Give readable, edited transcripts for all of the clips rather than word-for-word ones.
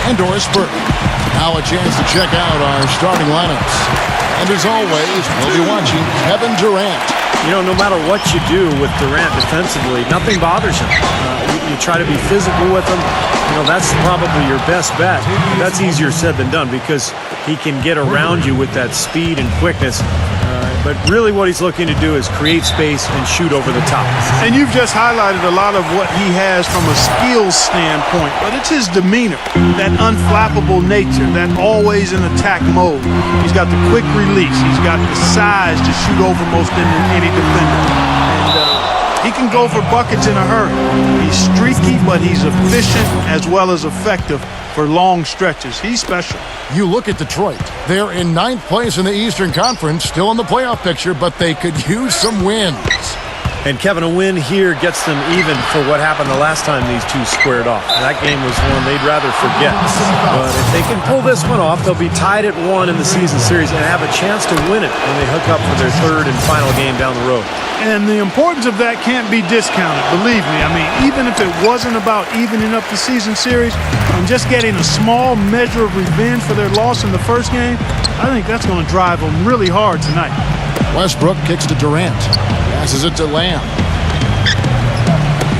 and Doris Burke. Now a chance to check out our starting lineups. And as always, we'll be watching Kevin Durant. You know, no matter what you do with Durant defensively, nothing bothers him. You try to be physical with him. You know, that's probably your best bet. That's easier said than done because he can get around you with that speed and quickness. But really what he's looking to do is create space and shoot over the top. And you've just highlighted a lot of what he has from a skills standpoint, but it's his demeanor, that unflappable nature, that always in attack mode. He's got the quick release. He's got the size to shoot over most any defender. And he can go for buckets in a hurry. He's streaky, but he's efficient as well as effective for long stretches. He's special. You look at Detroit. They're in 9th place in the Eastern Conference, still in the playoff picture, but they could use some wins. And Kevin, a win here gets them even for what happened the last time these two squared off. That game was one they'd rather forget. But if they can pull this one off, they'll be tied at 1 in the season series and have a chance to win it when they hook up for their 3rd and final game down the road. And the importance of that can't be discounted, believe me. I mean, even if it wasn't about evening up the season series and just getting a small measure of revenge for their loss in the first game, I think that's going to drive them really hard tonight. Westbrook kicks to Durant. Passes it to Lamb.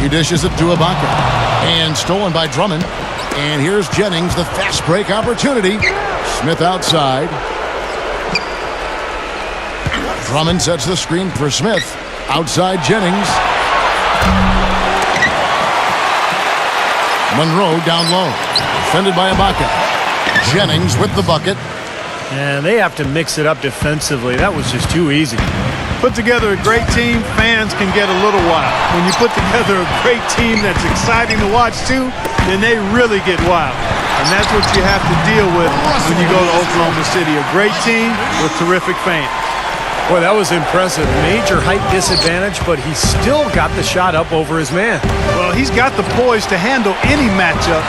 He dishes it to Ibaka. And stolen by Drummond. And here's Jennings, the fast break opportunity. Smith outside. Drummond sets the screen for Smith. Outside Jennings. Monroe down low. Defended by Ibaka. Jennings with the bucket. And they have to mix it up defensively. That was just too easy. Put together a great team, fans can get a little wild. When you put together a great team that's exciting to watch too, then they really get wild. And that's what you have to deal with when you go to Oklahoma City. A great team with terrific fans. Boy, that was impressive. Major height disadvantage, but he still got the shot up over his man. Well, he's got the poise to handle any matchup,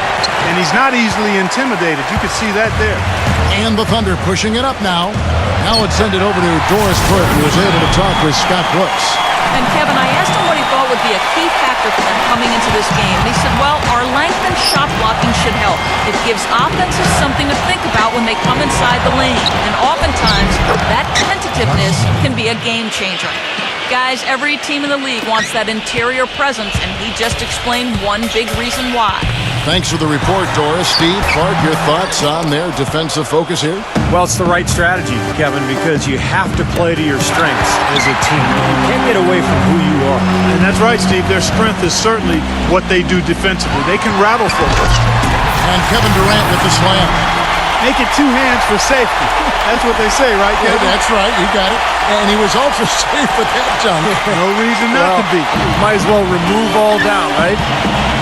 and he's not easily intimidated. You can see that there. And the Thunder pushing it up now. Now it's sent it over to Doris Burke, who was able to talk with Scott Brooks. And Kevin, I asked him what he thought would be a key factor for them coming into this game. And he said, well, our length and shot blocking should help. It gives offenses something to think about when they come inside the lane. And oftentimes, that tentativeness can be a game changer. Guys, every team in the league wants that interior presence, and he just explained one big reason why. Thanks for the report, Doris. Steve, Clark, your thoughts on their defensive focus here? Well, it's the right strategy, Kevin, because you have to play to your strengths as a team. You can't get away from who you are. And that's right, Steve. Their strength is certainly what they do defensively. They can rattle folks. And Kevin Durant with the slam. Make it 2 hands for safety. That's what they say, right, Kevin? Yeah, that's right. You got it. And he was also safe with that dunk. No reason not to be. Might as well remove all doubt, right?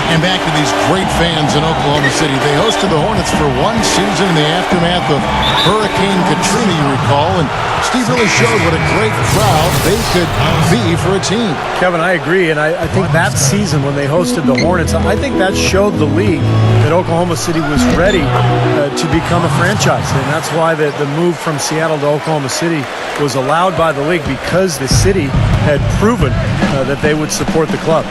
And back to these great fans in Oklahoma City. They hosted the Hornets for 1 season in the aftermath of Hurricane Katrina, you recall. And Steve really showed what a great crowd they could be for a team. Kevin, I agree. And I think that season when they hosted the Hornets, I think that showed the league that Oklahoma City was ready to become a franchise. And that's why the move from Seattle to Oklahoma City was allowed by the league, because the city had proven that they would support the club.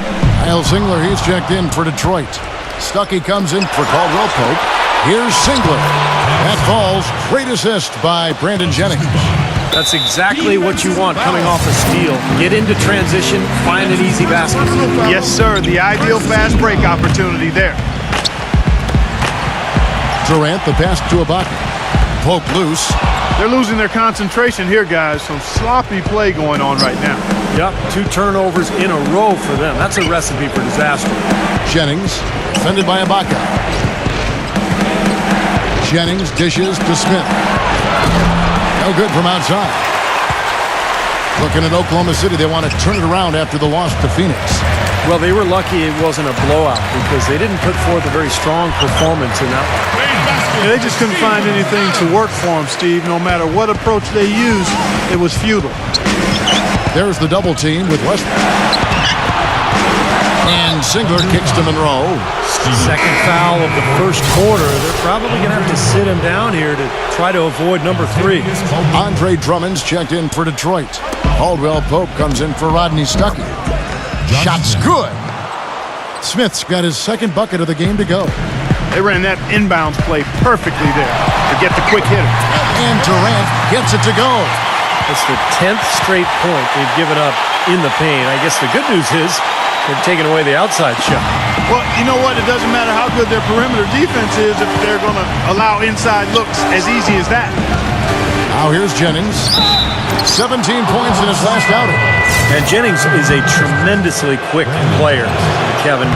Kyle Singler, he's checked in for Detroit. Stuckey comes in for Caldwell Pope. Here's Singler. That falls. Great assist by Brandon Jennings. That's exactly what you want coming off a steal. Get into transition, find an easy basket. Yes, sir. The ideal fast break opportunity there. Durant, the pass to Ibaka. Pope loose. They're losing their concentration here, guys. Some sloppy play going on right now. Yep, 2 turnovers in a row for them. That's a recipe for disaster. Jennings, defended by Ibaka. Jennings dishes to Smith. No good from outside. Looking at Oklahoma City, they want to turn it around after the loss to Phoenix. Well, they were lucky it wasn't a blowout because they didn't put forth a very strong performance in that one. Yeah, they just couldn't find anything to work for them, Steve. No matter what approach they used, it was futile. There's the double team with Westbrook. And Singler kicks to Monroe. Second foul of the first quarter. They're probably going to have to sit him down here to try to avoid number 3. Andre Drummond's checked in for Detroit. Caldwell Pope comes in for Rodney Stuckey. Shot's good. Smith's got his second bucket of the game to go. They ran that inbounds play perfectly there to get the quick hitter. And Durant gets it to go. It's the 10th straight point they've given up in the paint. I guess the good news is they're taking away the outside shot. Well, you know what? It doesn't matter how good their perimeter defense is if they're going to allow inside looks as easy as that. Now here's Jennings. 17 points in his last outing. And Jennings is a tremendously quick player, Kevin.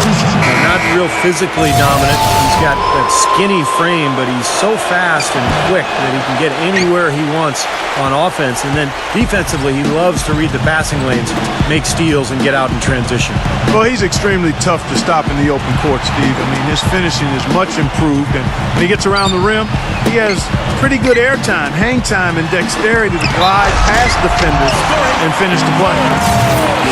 Not real physically dominant. He's got that skinny frame, but he's so fast and quick that he can get anywhere he wants on offense. And then defensively, he loves to read the passing lanes, make steals, and get out in transition. Well, he's extremely tough to stop in the open court, Steve. I mean, his finishing is much improved. And when he gets around the rim, he has pretty good air time, hang time, and dexterity to glide past defenders and finish the play.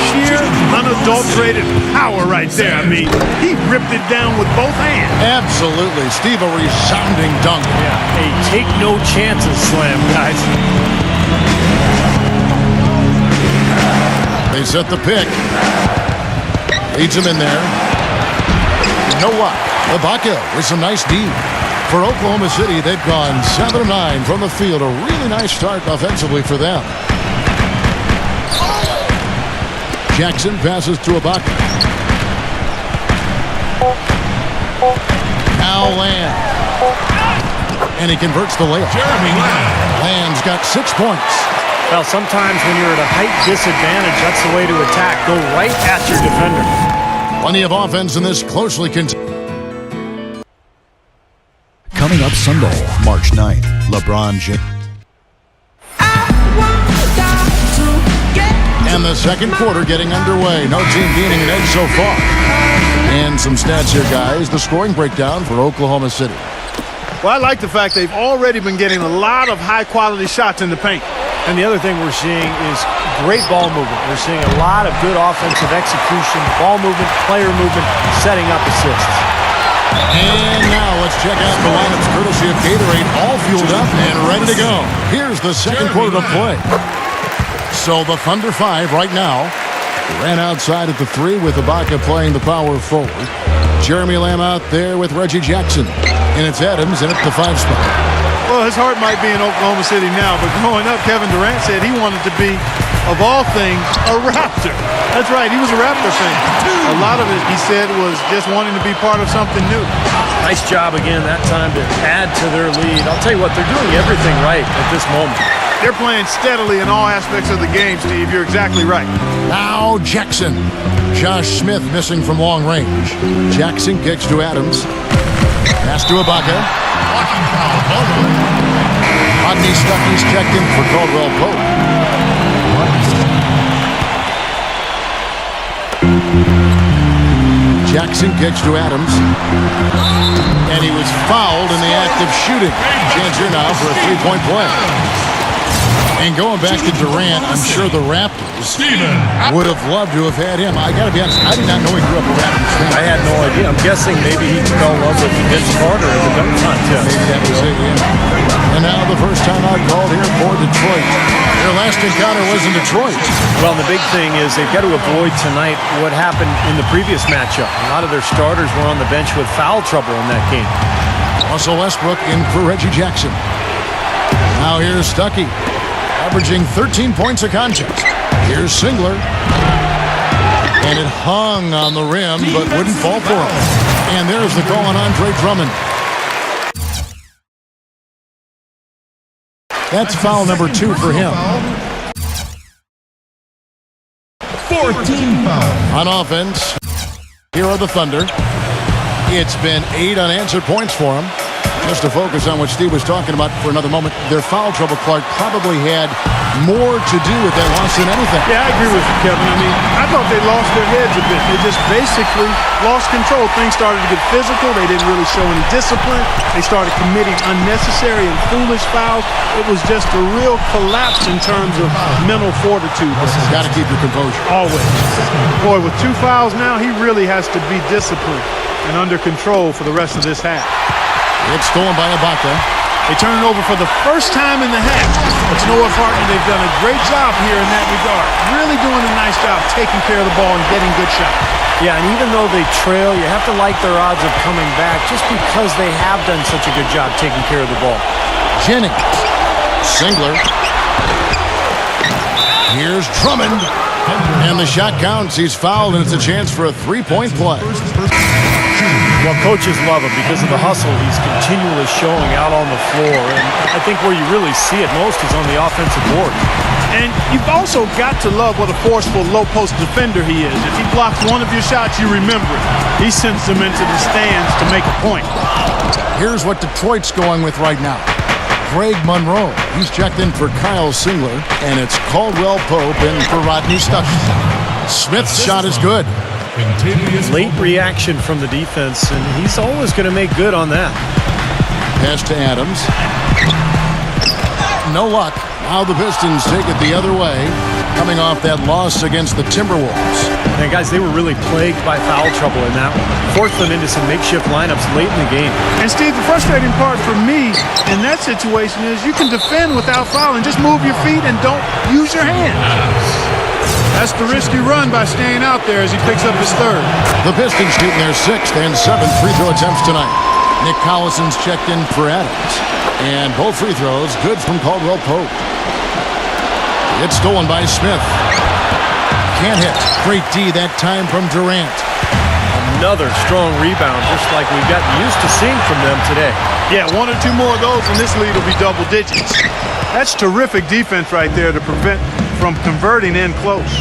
Sheer, unadulterated power right there. I mean, he ripped it down with both hands. Absolutely. Steve, a resounding dunk. Yeah, a take no chances slam, guys. They set the pick. Leads him in there. No luck. Ibaka with some nice D. For Oklahoma City, they've gone 7 of 9 from the field. A really nice start offensively for them. Jacin passes to Ibaka. Now Land. And he converts the layup. Land's got 6 points. Well, sometimes when you're at a height disadvantage, that's the way to attack. Go right at your defender. Plenty of offense in this closely contested. Coming up Sunday, March 9th, LeBron James. And the second quarter getting underway. No team gaining an edge so far. And some stats here, guys. The scoring breakdown for Oklahoma City. Well, I like the fact they've already been getting a lot of high-quality shots in the paint. And the other thing we're seeing is great ball movement. We're seeing a lot of good offensive execution, ball movement, player movement, setting up assists. And now let's check out the lineups courtesy of Gatorade, all fueled up and ready to go. Here's the second quarter to play. So the Thunder 5 right now. Ran outside at the 3 with Ibaka playing the power forward. Jeremy Lamb out there with Reggie Jackson. And it's Adams in at the 5 spot. Well, his heart might be in Oklahoma City now, but growing up, Kevin Durant said he wanted to be, of all things, a Raptor. That's right, he was a Raptor fan. A lot of it, he said, was just wanting to be part of something new. Nice job again that time to add to their lead. I'll tell you what, they're doing everything right at this moment. They're playing steadily in all aspects of the game, Steve. You're exactly right. Now Jackson. Josh Smith missing from long range. Jackson kicks to Adams. Pass to Ibaka. Rodney Stuckey's checked in for Caldwell Pope. Jackson kicks to Adams. And he was fouled in the act of shooting. Chance here now for a three-point play. And going back to Durant, I'm sure the Raptors would have loved to have had him. I got to be honest, I did not know he grew up a Raptors fan. I had no idea. I'm guessing maybe he fell in love with Vince Carter in the dunk contest. Maybe that was it, yeah. And now the first time out called here for Detroit. Their last encounter was in Detroit. Well, the big thing is they've got to avoid tonight what happened in the previous matchup. A lot of their starters were on the bench with foul trouble in that game. Russell Westbrook in for Reggie Jackson. Now here's Stuckey. Averaging 13 points a contest. Here's Singler. And it hung on the rim, but wouldn't fall for him. And there's the call on Andre Drummond. That's foul number 2 for him. 14 foul. On offense, here are the Thunder. It's been 8 unanswered points for him. Just to focus on what Steve was talking about for another moment, their foul trouble, Clark, probably had more to do with that loss than anything. Yeah, I agree with you, Kevin. I mean, I thought they lost their heads a bit. They just basically lost control. Things started to get physical. They didn't really show any discipline. They started committing unnecessary and foolish fouls. It was just a real collapse in terms of mental fortitude. Got to keep your composure. Always. Boy, with 2 fouls now, he really has to be disciplined and under control for the rest of this half. It's stolen by Ibaka. They turn it over for the first time in the half. But you know what, partner? They've done a great job here in that regard. Really doing a nice job taking care of the ball and getting good shots. Yeah, and even though they trail, you have to like their odds of coming back just because they have done such a good job taking care of the ball. Jennings. Singler. Here's Drummond. And the shot counts. He's fouled, and it's a chance for a three-point play. Well, coaches love him because of the hustle he's continually showing out on the floor. And I think where you really see it most is on the offensive board. And you've also got to love what a forceful low-post defender he is. If he blocks one of your shots, you remember it. He sends them into the stands to make a point. Here's what Detroit's going with right now. Greg Monroe. He's checked in for Kyle Singler, and it's Caldwell Pope in for Rodney Stuckey. Smith's shot is good. Late reaction from the defense, and he's always going to make good on that. Pass to Adams. No luck. Now the Pistons take it the other way, coming off that loss against the Timberwolves. And guys, they were really plagued by foul trouble in that one. Forced them into some makeshift lineups late in the game. And Steve, the frustrating part for me in that situation is you can defend without fouling. Just move your feet and don't use your hands. That's the risk you run by staying out there as he picks up his third. The Pistons shooting their 6th and 7th free throw attempts tonight. Nick Collison's checked in for Adams. And both free throws good from Caldwell Pope. It's stolen by Smith. Can't hit. Great D that time from Durant. Another strong rebound, just like we've gotten used to seeing from them today. Yeah, 1 or 2 more of those and this lead will be double digits. That's terrific defense right there to prevent from converting in close.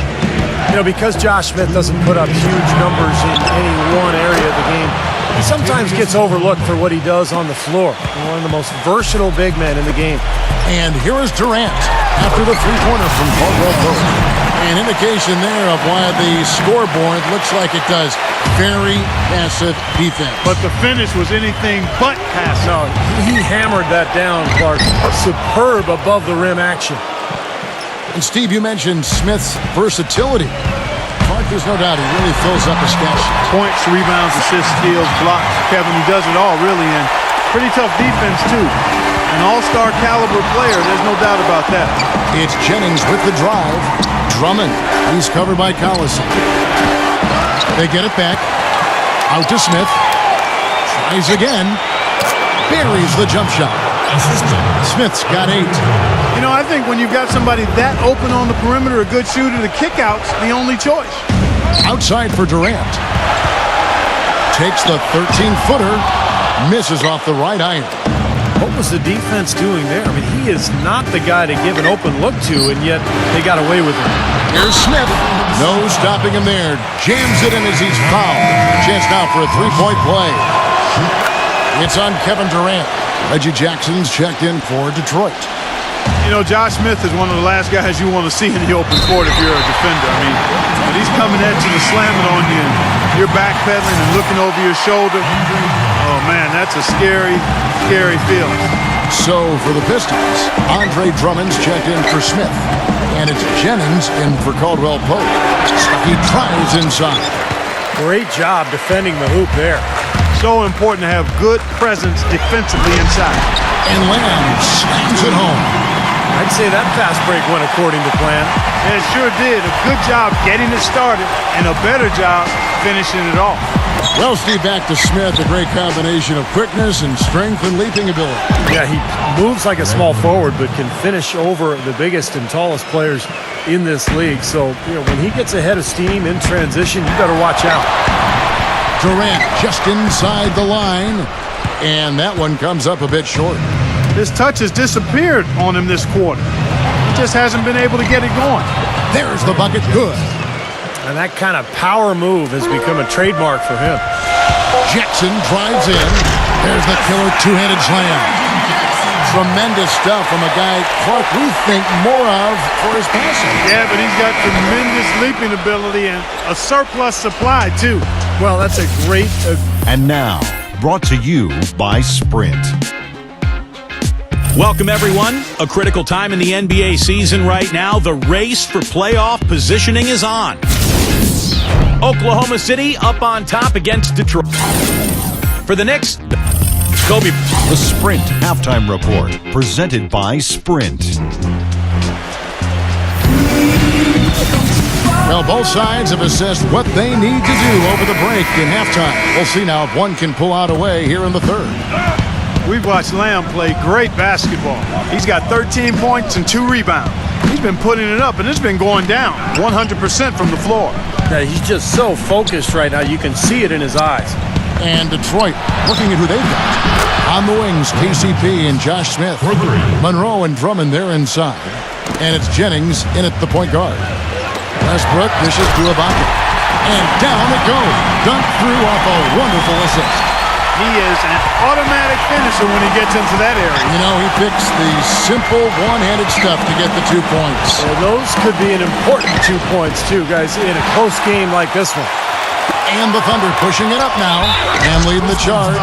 You know, because Josh Smith doesn't put up huge numbers in any one area of the game, he sometimes gets overlooked for what he does on the floor. One of the most versatile big men in the game. And here is Durant after the three-pointer from Caldwell Pope. An indication there of why the scoreboard looks like it does. Very passive defense. But the finish was anything but passive. No, he hammered that down, Clark. Superb above the rim action. And Steve, you mentioned Smith's versatility. Clark, there's no doubt he really fills up his stat sheet. Points, rebounds, assists, steals, blocks. Kevin, he does it all really, and pretty tough defense too. An all-star caliber player, there's no doubt about that. It's Jennings with the drive. Drummond, he's covered by Collison. They get it back. Out to Smith. Tries again. Buries the jump shot. Smith's got 8. You know, I think when you've got somebody that open on the perimeter, a good shooter, the kick-out's the only choice. Outside for Durant. Takes the 13-footer. Misses off the right iron. What was the defense doing there? I mean, he is not the guy to give an open look to, and yet they got away with him. Here's Smith. No stopping him there. Jams it in as he's fouled. Chance now for a three-point play. It's on Kevin Durant. Reggie Jackson's checked in for Detroit. You know, Josh Smith is one of the last guys you want to see in the open court if you're a defender. I mean, when he's coming at you and slamming on you, and you're backpedaling and looking over your shoulder. Oh, man, that's a scary, scary feeling. So, for the Pistons, Andre Drummond's checked in for Smith. And it's Jennings in for Caldwell Pope. He tries inside. Great job defending the hoop there. So important to have good presence defensively inside. And Lamb slams it home. I'd say that fast break went according to plan. It sure did. A good job getting it started and a better job finishing it off. Well, Steve, back to Smith. A great combination of quickness and strength and leaping ability. Yeah, he moves like a small forward, but can finish over the biggest and tallest players in this league. So, you know, when he gets ahead of steam in transition, you better watch out. Durant just inside the line, and that one comes up a bit short. His touch has disappeared on him this quarter. He just hasn't been able to get it going. There's the bucket. Good. And that kind of power move has become a trademark for him. Jacin drives in. There's the killer two-handed slam. Tremendous stuff from a guy, Clark, we think more of for his passing. Yeah, but he's got tremendous leaping ability and a surplus supply, too. Well, that's a great... And now, brought to you by Sprint. Welcome, everyone. A critical time in the NBA season right now. The race for playoff positioning is on. Oklahoma City up on top against Detroit. For the Knicks, Kobe. The Sprint Halftime Report, presented by Sprint. Well, both sides have assessed what they need to do over the break in halftime. We'll see now if one can pull out away here in the third. We've watched Lamb play great basketball. He's got 13 points and 2 rebounds. He's been putting it up, and it's been going down 100% from the floor. Yeah, he's just so focused right now. You can see it in his eyes. And Detroit looking at who they've got. On the wings, KCP and Josh Smith. Monroe and Drummond there inside. And it's Jennings in at the point guard. Westbrook dishes to Ibaka. And down it goes. Dunked through off a wonderful assist. He is an automatic finisher when he gets into that area. You know, he picks the simple one-handed stuff to get the 2 points. Well, those could be an important 2 points, too, guys, in a close game like this one. And the Thunder pushing it up now. And leading the charge.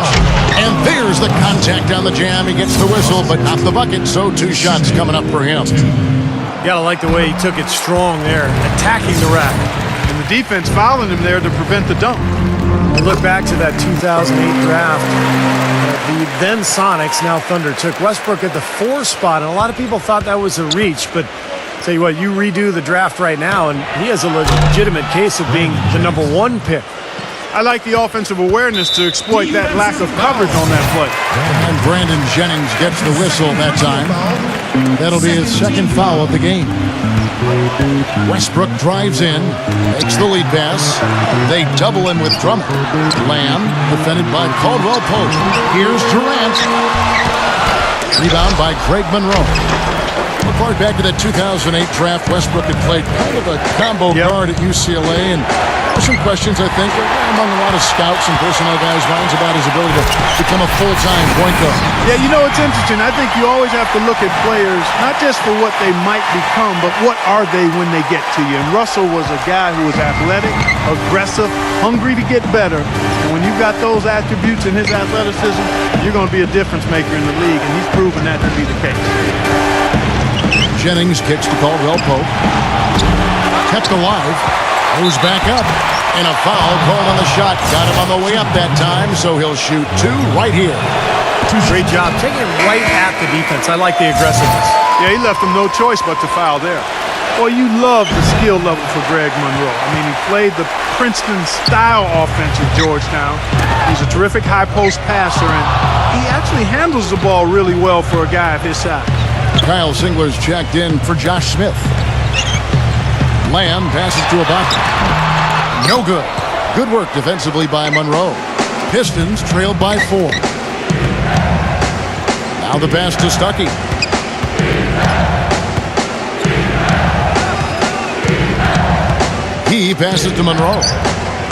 And there's the contact on the jam. He gets the whistle, but not the bucket. So 2 shots coming up for him. You gotta like the way he took it strong there, attacking the rack. And the defense fouling him there to prevent the dunk. I look back to that 2008 draft. The then Sonics, now Thunder, took Westbrook at the 4 spot, and a lot of people thought that was a reach, but tell you what, you redo the draft right now, and he has a legitimate case of being the number 1 pick. I like the offensive awareness to exploit that lack of coverage on that play. And Brandon Jennings gets the whistle that time. That'll be his second foul of the game. Westbrook drives in, makes the lead pass. They double him with Drummond. Lamb, defended by Caldwell Pope. Here's Durant. Rebound by Greg Monroe. Look forward back to that 2008 draft. Westbrook had played kind of a combo guard at UCLA, and some questions, I think, among a lot of scouts and personnel guys' minds about his ability to become a full-time point guard. Yeah, you know, it's interesting. I think you always have to look at players, not just for what they might become, but what are they when they get to you. And Russell was a guy who was athletic, aggressive, hungry to get better. And when you've got those attributes in his athleticism, you're going to be a difference maker in the league, and he's proven that to be the case. Jennings kicks to Caldwell Pope. Kept alive. Moves back up. And a foul called on the shot. Got him on the way up that time, so he'll shoot 2 right here. Great job. Taking it right at the defense. I like the aggressiveness. Yeah, he left him no choice but to foul there. Boy, you love the skill level for Greg Monroe. I mean, he played the Princeton-style offense at Georgetown. He's a terrific high-post passer, and he actually handles the ball really well for a guy of his size. Kyle Singler's checked in for Josh Smith. Lamb passes to Ibaka. No good. Good work defensively by Monroe. Pistons trailed by 4. Now the pass to Stuckey. He passes to Monroe.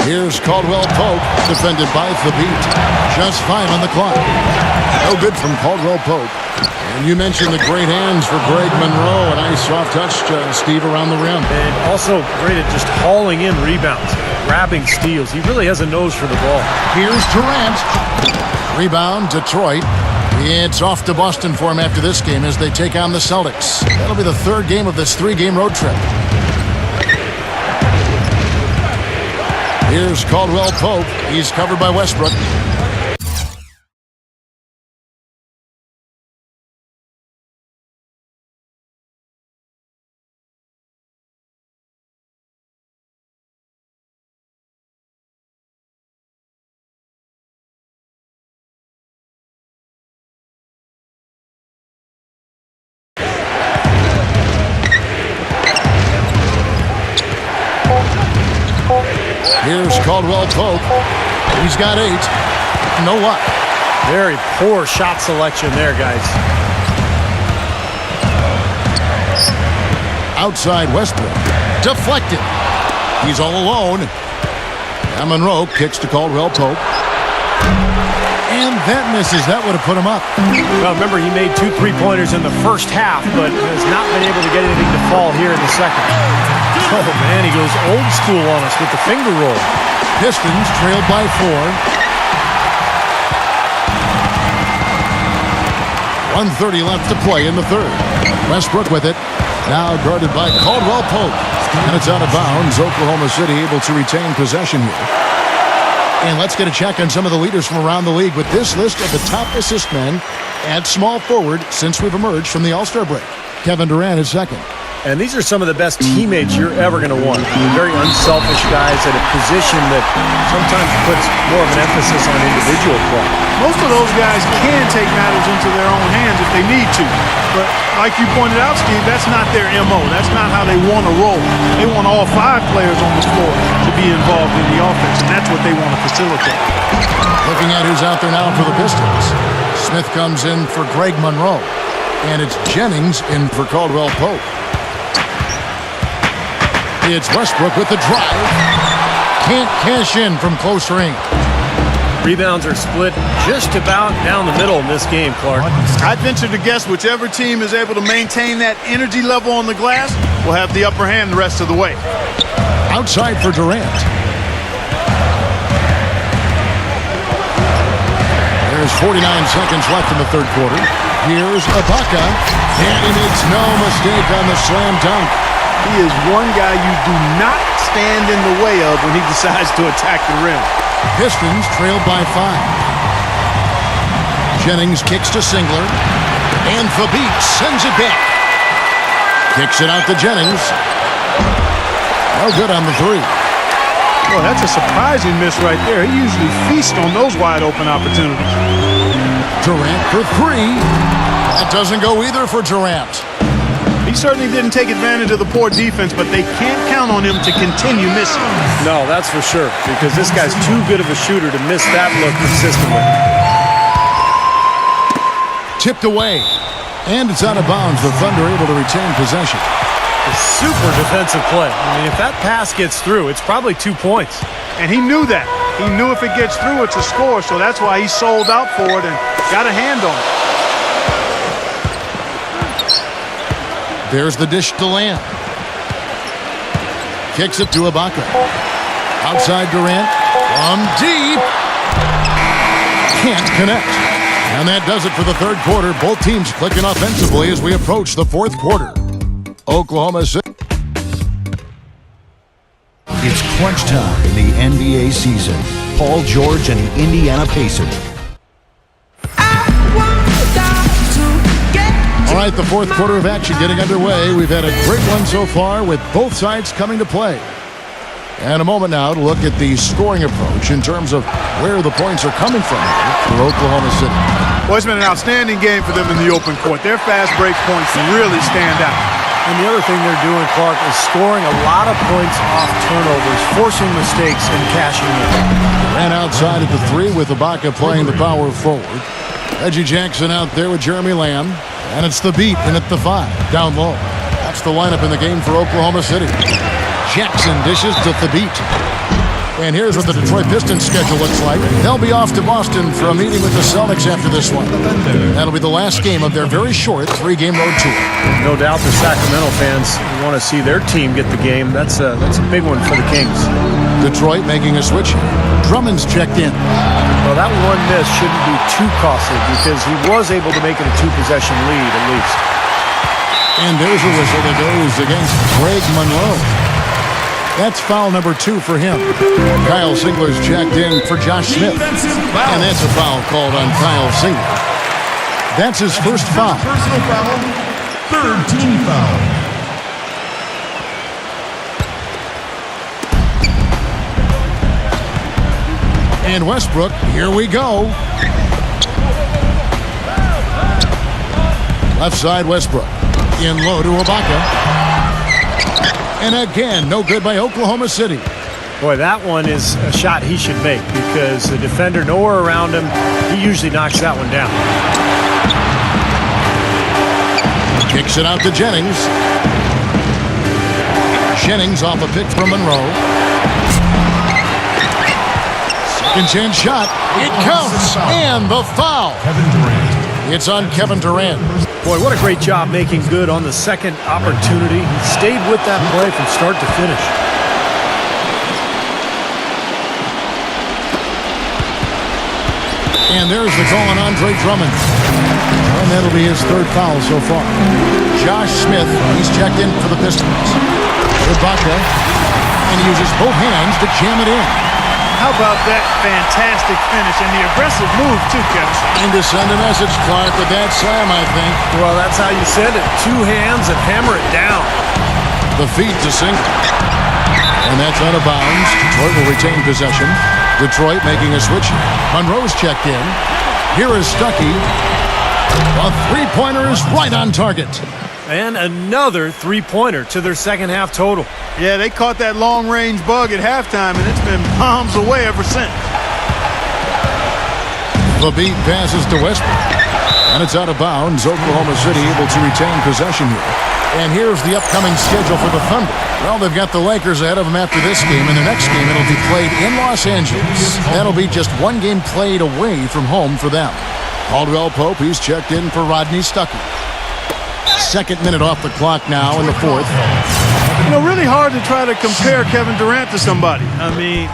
Here's Caldwell Pope, defended by Thabit. Just 5 on the clock. No good from Caldwell Pope. And you mentioned the great hands for Greg Monroe. A nice soft touch, Steve, around the rim. And also great at just hauling in rebounds, grabbing steals. He really has a nose for the ball. Here's Durant. Rebound, Detroit. It's off to Boston for him after this game as they take on the Celtics. That'll be the 3rd game of this 3-game road trip. Here's Caldwell Pope. He's covered by Westbrook. Here's Caldwell Pope. He's got 8. No luck. Very poor shot selection there, guys. Outside Westbrook. Deflected. He's all alone. And Monroe kicks to Caldwell Pope. And that misses. That would have put him up. Well, remember, he made 2 3-pointers in the first half, but has not been able to get anything to fall here in the second. Oh, man, he goes old school on us with the finger roll. Pistons trailed by 4. 1:30 left to play in the third. Westbrook with it. Now guarded by Caldwell Pope. And it's out of bounds. Oklahoma City able to retain possession here. And let's get a check on some of the leaders from around the league with this list of the top assist men at small forward since we've emerged from the All-Star break. Kevin Durant is second. And these are some of the best teammates you're ever going to want. Very unselfish guys at a position that sometimes puts more of an emphasis on individual play. Most of those guys can take matters into their own hands if they need to. But like you pointed out, Steve, that's not their MO. That's not how they want to roll. They want all 5 players on the floor to be involved in the offense, and that's what they want to facilitate. Looking at who's out there now for the Pistons. Smith comes in for Greg Monroe. And it's Jennings in for Caldwell Pope. It's Westbrook with the drive. Can't cash in from close range. Rebounds are split just about down the middle in this game, Clark. I'd venture to guess whichever team is able to maintain that energy level on the glass will have the upper hand the rest of the way. Outside for Durant. There's 49 seconds left in the third quarter. Here's Ibaka, and he makes no mistake on the slam dunk. He is one guy you do not stand in the way of when he decides to attack the rim. Pistons trailed by 5. Jennings kicks to Singler, and Thabeet sends it back. Kicks it out to Jennings. No good on the 3. Well, that's a surprising miss right there. He usually feasts on those wide open opportunities. Durant for 3. That doesn't go either for Durant. He certainly didn't take advantage of the poor defense, but they can't count on him to continue missing. No, that's for sure, because this guy's too good of a shooter to miss that look consistently. Tipped away, and it's out of bounds. The Thunder able to retain possession. A super defensive play. I mean, if that pass gets through, it's probably 2 points. And he knew that. He knew if it gets through, it's a score, so that's why he sold out for it and got a hand on it. There's the dish to Lamb. Kicks it to Ibaka. Outside Durant. From deep. Can't connect. And that does it for the third quarter. Both teams clicking offensively as we approach the fourth quarter. Oklahoma City. It's crunch time in the NBA season. Paul George and the Indiana Pacers. All right, the fourth quarter of action getting underway. We've had a great one so far with both sides coming to play. And a moment now to look at the scoring approach in terms of where the points are coming from for Oklahoma City. Well, it's been an outstanding game for them in the open court. Their fast break points really stand out. And the other thing they're doing, Clark, is scoring a lot of points off turnovers, forcing mistakes, and cashing in. Ran outside at the 3 with Ibaka playing the power forward. Reggie Jackson out there with Jeremy Lamb. And it's Thabeet in at the 5, down low. That's the lineup in the game for Oklahoma City. Jackson dishes to Thabeet. And here's what the Detroit Pistons schedule looks like. They'll be off to Boston for a meeting with the Celtics after this one. That'll be the last game of their very short 3-game road tour. No doubt the Sacramento fans want to see their team get the game. That's a big one for the Kings. Detroit making a switch. Drummond's checked in. Well, that one miss shouldn't be too costly because he was able to make it a 2-possession lead at least. And there's a whistle that goes against Greg Monroe. That's foul number 2 for him. Kyle Singler's checked in for Josh Smith. And that's a foul called on Kyle Singler. That's his first foul. Personal foul, third team foul. And Westbrook, here we go. Left side Westbrook. In low to Ibaka. And again, no good by Oklahoma City. Boy, that one is a shot he should make because the defender nowhere around him, he usually knocks that one down. Kicks it out to Jennings. Jennings off a pick from Monroe. Second chance shot. It counts. And the foul. Kevin Durant. It's on Kevin Durant. Boy, what a great job making good on the second opportunity. He stayed with that play from start to finish. And there's the call on Andre Drummond. And that'll be his third foul so far. Josh Smith, he's checked in for the Pistons. Ibaka, and he uses both hands to jam it in. How about that fantastic finish and the aggressive move, too, Kevin? Trying to send a message, Clark, with that slam, I think. Well, that's how you send it. 2 hands and hammer it down. The feed to sink. And that's out of bounds. Detroit will retain possession. Detroit making a switch. Monroe's checked in. Here is Stuckey. A three-pointer is right on target. And another three-pointer to their second half total. Yeah, they caught that long-range bug at halftime, and it's been bombs away ever since. The beat passes to Westbrook. And it's out of bounds. Oklahoma City able to retain possession here. And here's the upcoming schedule for the Thunder. Well, they've got the Lakers ahead of them after this game, and the next game it'll be played in Los Angeles. That'll be just one game played away from home for them. Caldwell Pope, he's checked in for Rodney Stuckey. Second minute off the clock now in the fourth. You know, really hard to try to compare Kevin Durant to somebody. I mean,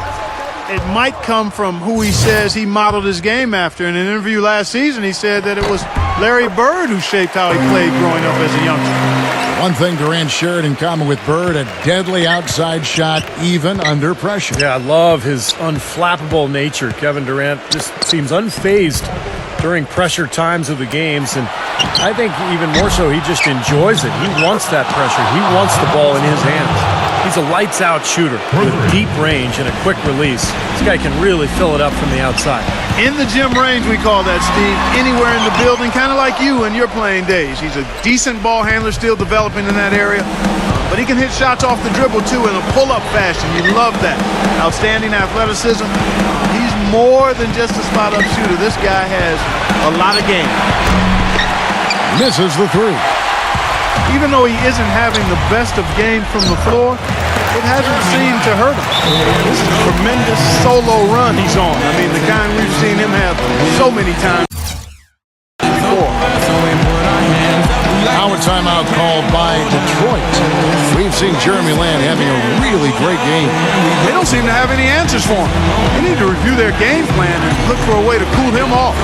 it might come from who he says he modeled his game after. In an interview last season, he said that it was Larry Bird who shaped how he played growing up as a youngster. One thing Durant shared in common with Bird, a deadly outside shot even under pressure. Yeah, I love his unflappable nature. Kevin Durant just seems unfazed during pressure times of the games, and I think even more so, he just enjoys it. He wants that pressure. He wants the ball in his hands. He's a lights-out shooter with deep range and a quick release. This guy can really fill it up from the outside. In the gym range, we call that, Steve. Anywhere in the building, kind of like you in your playing days. He's a decent ball handler, still developing in that area. But he can hit shots off the dribble, too, in a pull-up fashion. You love that. Outstanding athleticism. He's more than just a spot-up shooter. This guy has a lot of game. Misses the three. Even though he isn't having the best of games from the floor, it hasn't seemed to hurt him. This is a tremendous solo run he's on. I mean, the kind we've seen him have so many times before. Now a timeout called by Detroit. We've seen Jeremy Lamb having a really great game. They don't seem to have any answers for him. They need to review their game plan and look for a way to cool him off.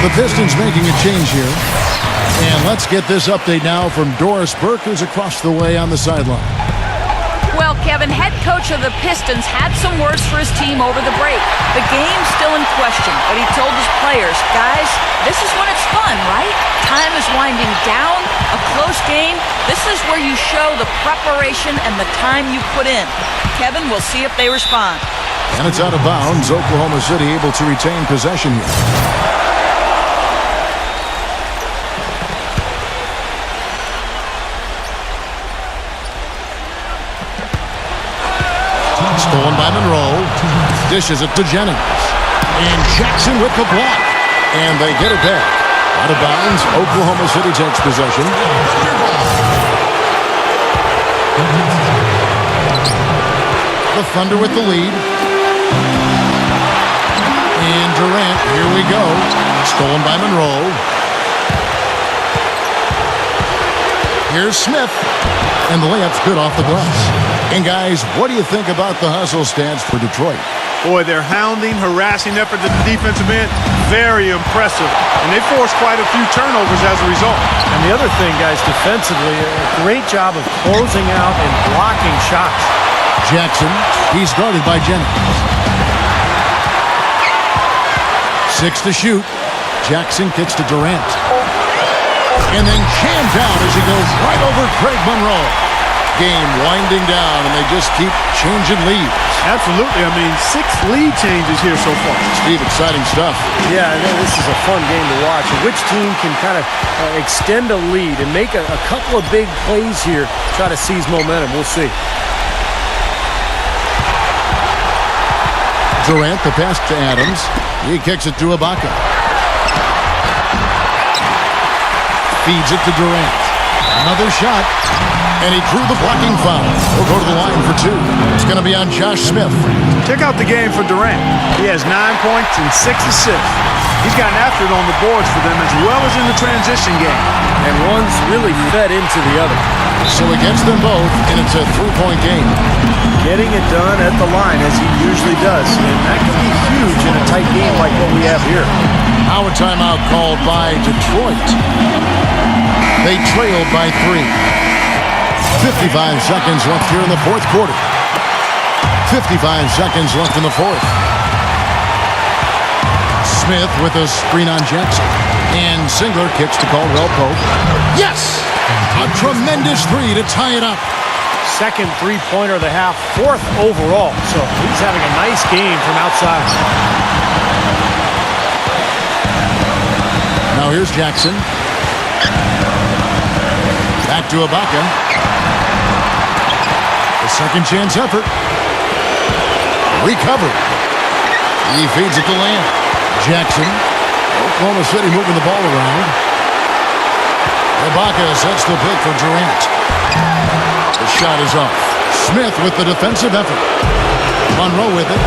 The Pistons making a change here. And let's get this update now from Doris Burke, who's across the way on the sideline. Well, Kevin, head coach of the Pistons had some words for his team over the break. The game's still in question, but he told his players, guys, this is when it's fun, right? Time is winding down, a close game. This is where you show the preparation and the time you put in. Kevin, we'll see if they respond. And it's out of bounds. Oklahoma City able to retain possession here. Stolen by Monroe. Dishes it to Jennings. And Jacin with the block. And they get it back. Out of bounds. Oklahoma City takes possession. The Thunder with the lead. And Durant, here we go. Stolen by Monroe. Here's Smith. And the layup's good off the glass. And guys, what do you think about the hustle stance for Detroit? Boy, their hounding, harassing effort at the defensive end, very impressive. And they forced quite a few turnovers as a result. And the other thing, guys, defensively, a great job of closing out and blocking shots. Jacin, he's guarded by Jennings. 6 to shoot. Jacin kicks to Durant. And then jammed out as he goes right over Craig Monroe. Game winding down, and they just keep changing leads. Absolutely. I mean, 6 lead changes here so far. Steve, exciting stuff. Yeah, I know this is a fun game to watch. Which team can kind of extend a lead and make a couple of big plays here, try to seize momentum. We'll see. Durant, the pass to Adams. He kicks it to Ibaka. Feeds it to Durant. Another shot. And he drew the blocking foul. He'll go to the line for 2. It's going to be on Josh Smith. Check out the game for Durant. He has 9 points and 6 assists. He's gotten after it on the boards for them as well as in the transition game. And one's really fed into the other. So he gets them both, and it's a 3-point game. Getting it done at the line as he usually does. And that can be huge in a tight game like what we have here. Now a timeout called by Detroit. They trailed by 3. 55 seconds left here in the fourth quarter. 55 seconds left in the fourth. Smith with a screen on Jacin. And Singler kicks to Caldwell Pope. Yes! A tremendous 3 to tie it up. Second three-pointer of the half, 4th overall. So he's having a nice game from outside. Now here's Jacin. Back to Ibaka. A second chance effort. Recovered. He feeds it to Lamb. Jacin. Oklahoma City moving the ball around. Ibaka sets the pick for Durant. The shot is off. Smith with the defensive effort. Monroe with it.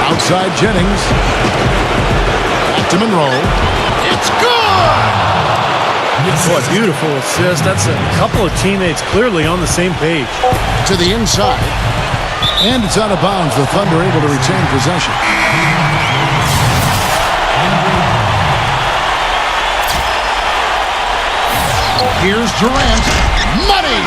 Outside Jennings. Back to Monroe. It's good! What a beautiful assist. That's a couple of teammates clearly on the same page. To the inside. And it's out of bounds. The Thunder able to retain possession. Here's Durant. Money!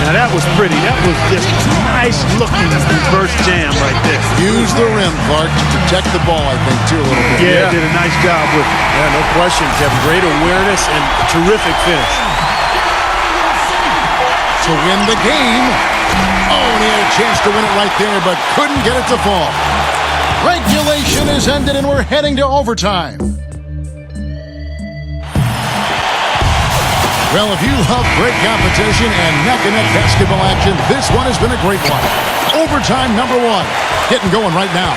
Now that was pretty. That was just nice looking reverse jam right there. Use the rim, Clark, to protect the ball, I think, too, a little bit. Yeah, did a nice job with it. Yeah, no question, Kevin. Great awareness and terrific finish. To win the game. Oh, and he had a chance to win it right there, but couldn't get it to fall. Regulation is ended, and we're heading to overtime. Well, if you love great competition and neck-and-neck basketball action, this one has been a great one. Overtime number 1. Getting going right now.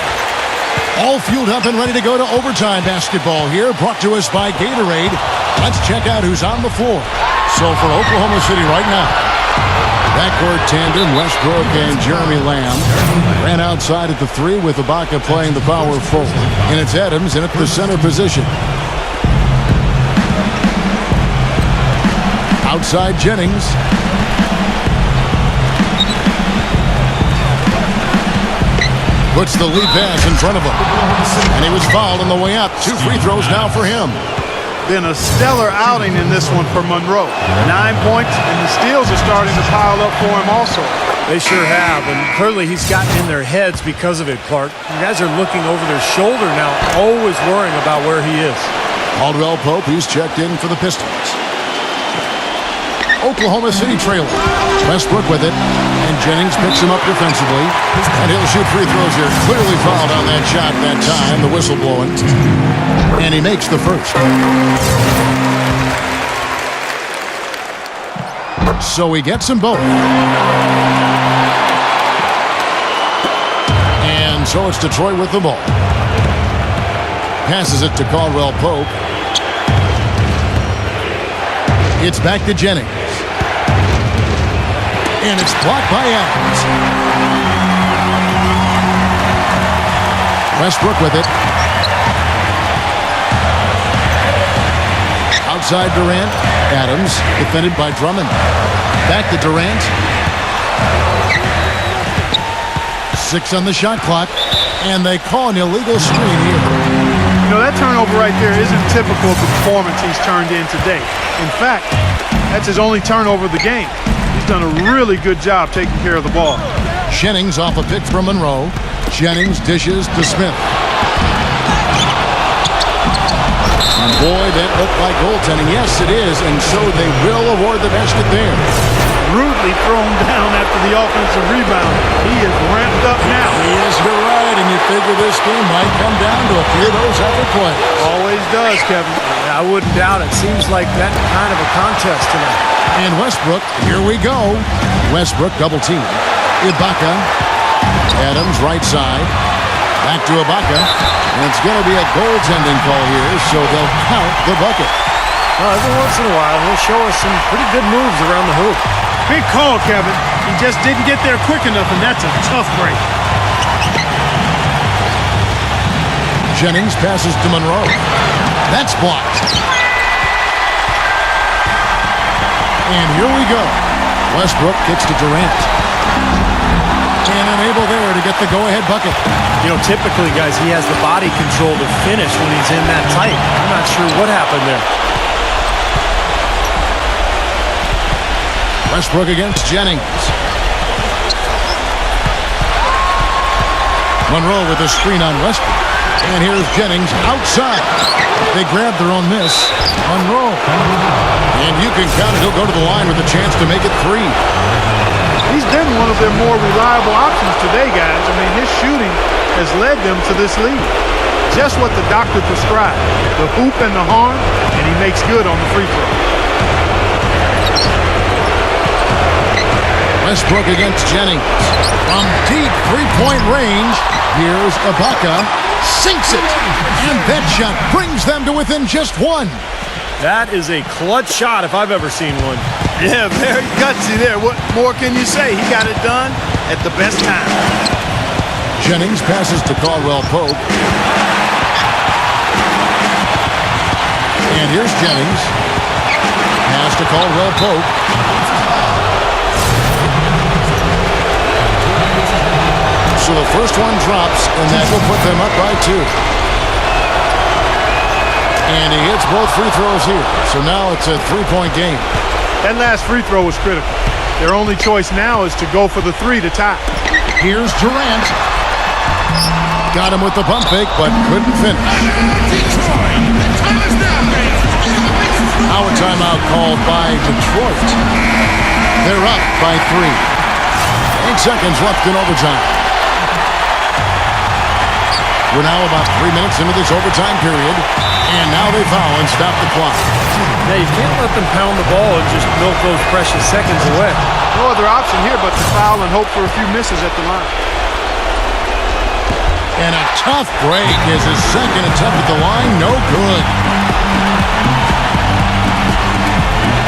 All fueled up and ready to go to overtime basketball here, brought to us by Gatorade. Let's check out who's on the floor. So for Oklahoma City right now, backcourt tandem, Westbrook and Jeremy Lamb. Ran outside at the 3 with Ibaka playing the power forward. And it's Adams in at the center position. Outside Jennings. Puts the lead pass in front of him. And he was fouled on the way up. 2 free throws now for him. Been a stellar outing in this one for Monroe. 9 points, and the steals are starting to pile up for him also. They sure have, and clearly he's gotten in their heads because of it, Clark. You guys are looking over their shoulder now, always worrying about where he is. Caldwell Pope, he's checked in for the Pistons. Oklahoma City trailing. Westbrook with it, and Jennings picks him up defensively. And he'll shoot free throws here. Clearly fouled on that shot that time, the whistle blowing. And he makes the first. So he gets them both. And so it's Detroit with the ball. Passes it to Caldwell Pope. It's back to Jennings. And it's blocked by Adams. Westbrook with it. Outside Durant. Adams defended by Drummond. Back to Durant. 6 on the shot clock. And they call an illegal screen here. You know, that turnover right there isn't typical of the performance he's turned in today. In fact, that's his only turnover of the game. He's done a really good job taking care of the ball. Jennings off a pick from Monroe. Jennings dishes to Smith. And boy, that looked like goaltending. Yes, it is, and so they will award the basket there. Rudely thrown down after the offensive rebound. He is ramped up now. Yes, you're right, and you figure this game might come down to a few of those effort plays. Always does, Kevin. I wouldn't doubt it. Seems like that kind of a contest tonight. And Westbrook, here we go. Westbrook double team. Ibaka. Adams right side. Back to Ibaka. And it's going to be a goaltending call here, so they'll count the bucket. Well, every once in a while, he'll show us some pretty good moves around the hoop. Big call, Kevin. He just didn't get there quick enough, and that's a tough break. Jennings passes to Monroe. That's blocked. And here we go. Westbrook kicks to Durant. And unable there to get the go-ahead bucket. You know, typically, guys, he has the body control to finish when he's in that tight. I'm not sure what happened there. Westbrook against Jennings. Monroe with a screen on Westbrook. And here's Jennings outside. They grab their own miss. Monroe. And you can count it. He'll go to the line with a chance to make it 3. He's been one of their more reliable options today, guys. I mean, his shooting has led them to this lead. Just what the doctor prescribed. The hoop and the horn, and he makes good on the free throw. Westbrook against Jennings. From deep three-point range, here's Ibaka. Sinks it. And that shot brings them to within just 1. That is a clutch shot if I've ever seen one. Yeah, very gutsy there. What more can you say? He got it done at the best time. Jennings passes to Caldwell Pope. And here's Jennings. Pass to Caldwell Pope. So the first one drops, and that will put them up by 2. And he hits both free throws here. So now it's a 3-point game. That last free throw was critical. Their only choice now is to go for the 3 to tie. Here's Durant. Got him with the pump fake, but couldn't finish. Now a timeout called by Detroit. They're up by 3. 8 seconds left in overtime. We're now about 3 minutes into this overtime period, and now they foul and stop the clock. Now, you can't let them pound the ball and just milk those precious seconds away. No other option here but to foul and hope for a few misses at the line. And a tough break is his second attempt at the line. No good.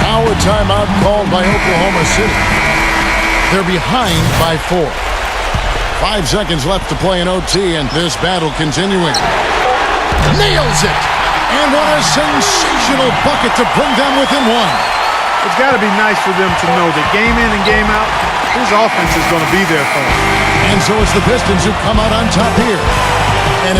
Now a timeout called by Oklahoma City. They're behind by 4. 5 seconds left to play in OT, and this battle continuing. Nails it! And what a sensational bucket to bring them within 1. It's got to be nice for them to know that game in and game out, his offense is going to be there for them. And so it's the Pistons who come out on top here. And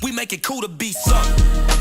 we make it cool to be something.